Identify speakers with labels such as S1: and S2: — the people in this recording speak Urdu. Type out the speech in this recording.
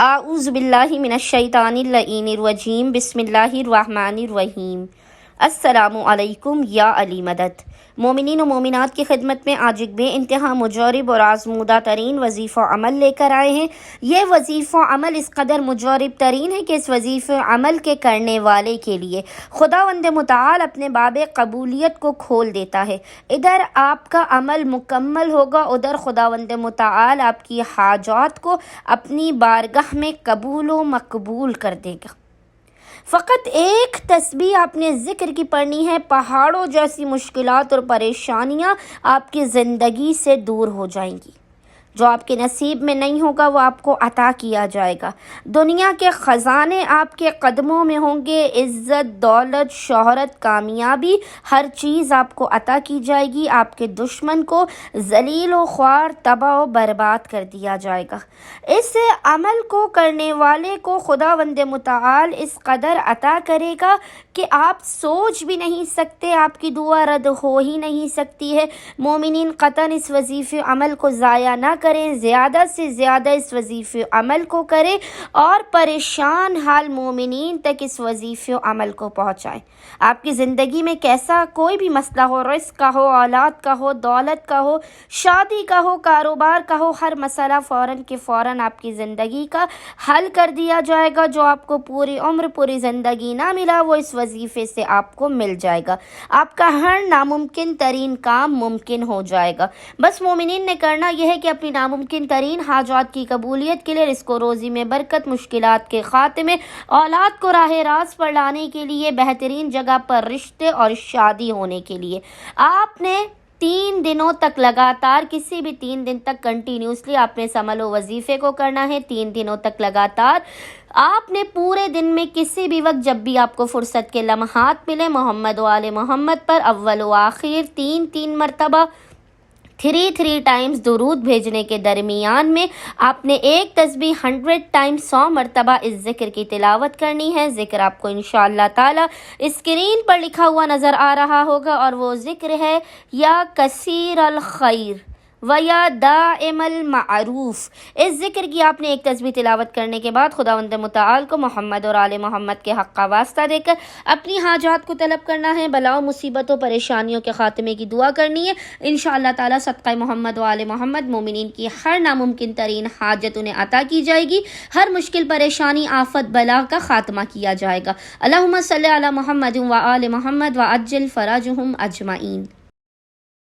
S1: اعوذ باللہ من الشیطان اللعین الرجیم بسم اللہ الرحمن الرحیم۔ السلام علیکم یا علی مدد۔ مومنین و مومنات کی خدمت میں آج ایک بے انتہا مجرب اور آزمودہ ترین وظیفہ عمل لے کر آئے ہیں۔ یہ وظیفہ عمل اس قدر مجرب ترین ہے کہ اس وظیفہ عمل کے کرنے والے کے لیے خداوند متعال اپنے باب قبولیت کو کھول دیتا ہے۔ ادھر آپ کا عمل مکمل ہوگا، ادھر خداوند متعال آپ کی حاجات کو اپنی بارگاہ میں قبول و مقبول کر دے گا۔ فقط ایک تسبیح آپ نے ذکر کی پڑھنی ہے، پہاڑوں جیسی مشکلات اور پریشانیاں آپ کی زندگی سے دور ہو جائیں گی۔ جو آپ کے نصیب میں نہیں ہوگا وہ آپ کو عطا کیا جائے گا۔ دنیا کے خزانے آپ کے قدموں میں ہوں گے، عزت، دولت، شہرت، کامیابی، ہر چیز آپ کو عطا کی جائے گی۔ آپ کے دشمن کو ذلیل و خوار، تباہ و برباد کر دیا جائے گا۔ اس عمل کو کرنے والے کو خداوند متعال اس قدر عطا کرے گا کہ آپ سوچ بھی نہیں سکتے، آپ کی دعا رد ہو ہی نہیں سکتی ہے۔ مومنین قطعاً اس وظیفے عمل کو ضائع نہ کریں، زیادہ سے زیادہ اس وظیفے عمل کو کریں اور پریشان حال مومنین تک اس وظیفے عمل کو پہنچائیں۔ آپ کی زندگی میں کیسا کوئی بھی مسئلہ ہو، رزق کا ہو، اولاد کا ہو، دولت کا ہو، شادی کا ہو، کاروبار کا ہو، ہر مسئلہ فوراً کے فوراً آپ کی زندگی کا حل کر دیا جائے گا۔ جو آپ کو پوری عمر پوری زندگی نہ ملا وہ اس وظیفے سے آپ کو مل جائے گا۔ آپ کا ہر ناممکن ترین کام ممکن ہو جائے گا۔ بس مومنین نے کرنا یہ ہے کہ اپنی ناممکن ترین حاجات کی قبولیت کے لیے، رزق و روزی میں برکت، مشکلات کے خاتمے، اولاد کو راہ راست پر لانے کے لیے، بہترین جگہ پر رشتے اور شادی ہونے کے لیے آپ نے 3 دنوں تک لگاتار، کسی بھی 3 دن تک کنٹینیوسلی آپ نے اس عمل و وظیفے کو کرنا ہے۔ 3 دنوں تک لگاتار آپ نے پورے دن میں کسی بھی وقت جب بھی آپ کو فرصت کے لمحات ملے محمد و آل محمد پر اول و آخر 3 مرتبہ 3 ٹائمز درود بھیجنے کے درمیان میں آپ نے ایک تسبیح 100 ٹائمز 100 مرتبہ اس ذکر کی تلاوت کرنی ہے۔ ذکر آپ کو انشاءاللہ تعالی اسکرین پر لکھا ہوا نظر آ رہا ہوگا اور وہ ذکر ہے یا کثیر الخیر و یا دائم المعروف۔ اس ذکر کی آپ نے ایک تسبیح تلاوت کرنے کے بعد خداوند متعال کو محمد اور آل محمد کے حق کا واسطہ دے کر اپنی حاجات کو طلب کرنا ہے، بلاؤں مصیبتوں پریشانیوں کے خاتمے کی دعا کرنی ہے۔ انشاءاللہ تعالی صدقہ محمد و آل محمد مومنین کی ہر ناممکن ترین حاجت انہیں عطا کی جائے گی، ہر مشکل پریشانی آفت بلا کا خاتمہ کیا جائے گا۔ اللہم صلی علی محمد و آل محمد و عجل فرجہم اجمعین۔